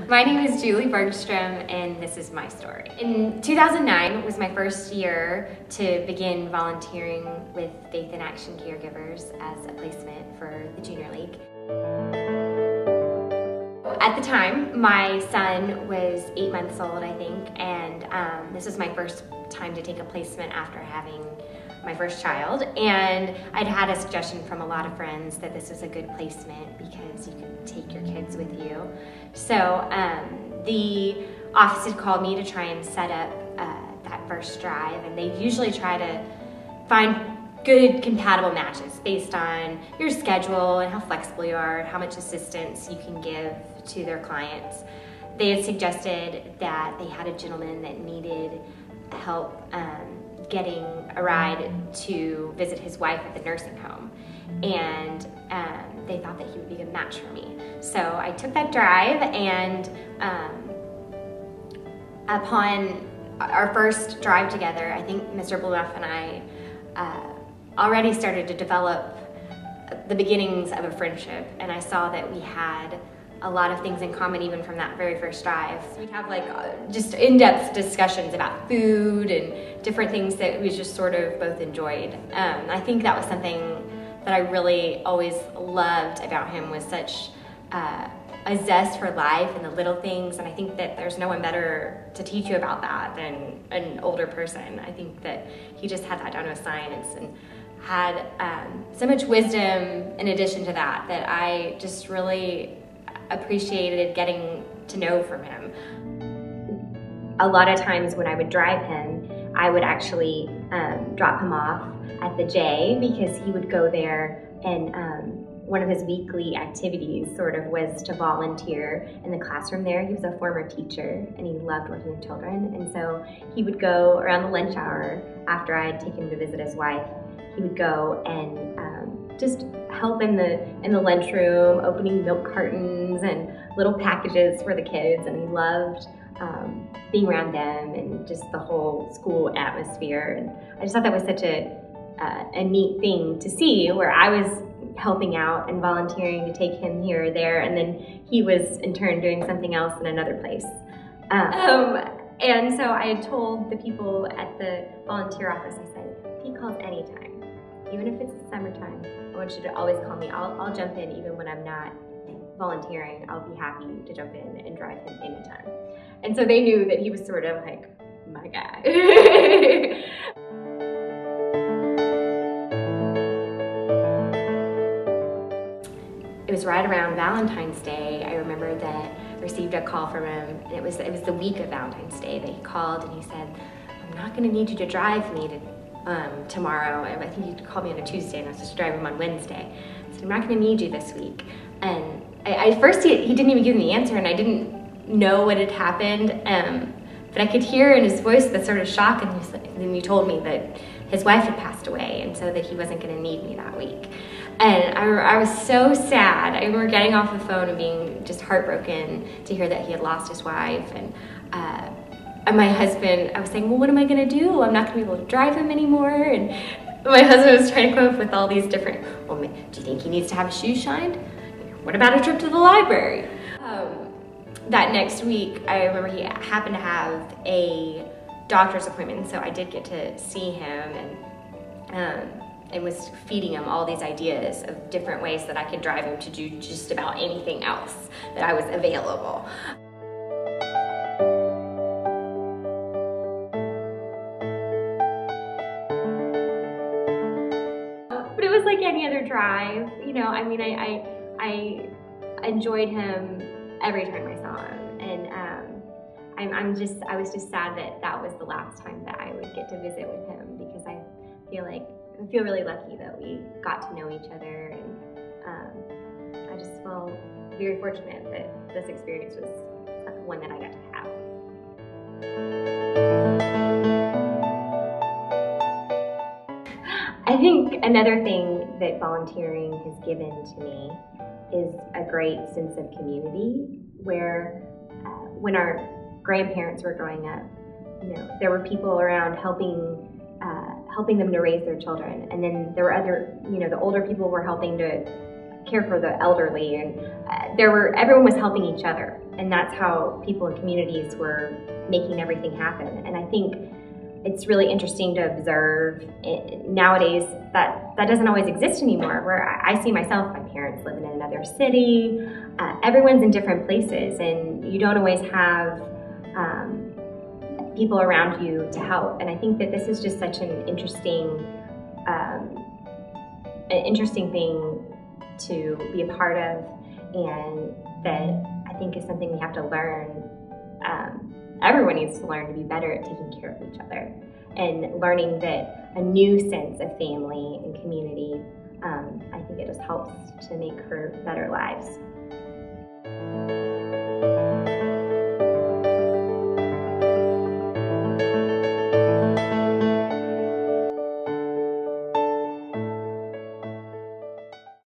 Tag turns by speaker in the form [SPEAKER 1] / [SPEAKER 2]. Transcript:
[SPEAKER 1] My name is Julie Bergstrom, and this is my story. In 2009 was my first year to begin volunteering with Faith in Action Caregivers as a placement for the Junior League. At the time, my son was 8 months old, I think, and this was my first time to take a placement after having my first child. And I'd had a suggestion from a lot of friends that this was a good placement because you could take your kids with you. So the office had called me to try and set up that first drive, and they usually try to find good compatible matches based on your schedule and how flexible you are and how much assistance you can give to their clients. They had suggested that they had a gentleman that needed help getting a ride to visit his wife at the nursing home, and they thought that he would be a good match for me. So I took that drive, and upon our first drive together, I think Mr. Blumofe and I already started to develop the beginnings of a friendship, and I saw that we had a lot of things in common even from that very first drive. We'd have just in-depth discussions about food and different things that we just sort of both enjoyed. I think that was something that I really always loved about him, was such a zest for life and the little things, and I think that there's no one better to teach you about that than an older person. I think that he just had that down to a science and had so much wisdom in addition to that I just really appreciated getting to know from him. A lot of times when I would drive him, I would actually drop him off at the J, because he would go there, and one of his weekly activities sort of was to volunteer in the classroom there. He was a former teacher and he loved working with children, and so he would go around the lunch hour after I had taken him to visit his wife. He would go and just help in the lunchroom, opening milk cartons and little packages for the kids, and he loved being around them and just the whole school atmosphere. And I just thought that was such a neat thing to see, where I was helping out and volunteering to take him here or there, and then he was in turn doing something else in another place. And so I had told the people at the volunteer office, I said, if he calls anytime, even if it's summertime, I want you to always call me. I'll jump in even when I'm not volunteering. I'll be happy to jump in and drive him anytime. And so they knew that he was sort of like my guy. It was right around Valentine's Day. I remember that I received a call from him, and it was the week of Valentine's Day that he called, and he said, I'm not gonna need you to drive me to tomorrow. I think he called me on a Tuesday, and I was just driving him on Wednesday. I said, I'm not gonna need you this week. And at first he didn't even give me the answer, and I didn't know what had happened, but I could hear in his voice the sort of shock, and then he told me that his wife had passed away, and so that he wasn't gonna need me that week. And I was so sad. I remember getting off the phone and being just heartbroken to hear that he had lost his wife. And my husband, I was saying, well, what am I gonna do? I'm not gonna be able to drive him anymore. And my husband was trying to come up with all these different, well, do you think he needs to have his shoes shined? What about a trip to the library? That next week, I remember he happened to have a doctor's appointment, so I did get to see him, and was feeding him all these ideas of different ways that I could drive him to do just about anything else that I was available. But it was like any other drive, you know. I mean, I enjoyed him every time I saw him, and I was just sad that was the last time that I would get to visit with him, because I feel really lucky that we got to know each other, and I just feel very fortunate that this experience was one that I got to have. I think another thing that volunteering has given to me is a great sense of community, where when our grandparents were growing up, you know, there were people around helping them to raise their children, and then there were other, you know, the older people were helping to care for the elderly, and everyone was helping each other, and that's how people in communities were making everything happen. And I think it's really interesting to observe nowadays that doesn't always exist anymore, where I see myself, my parents living in another city, everyone's in different places, and you don't always have people around you to help. And I think that this is just such an interesting thing to be a part of, and that I think is something we have to learn. Everyone needs to learn to be better at taking care of each other, and learning that a new sense of family and community, I think it just helps to make for better lives.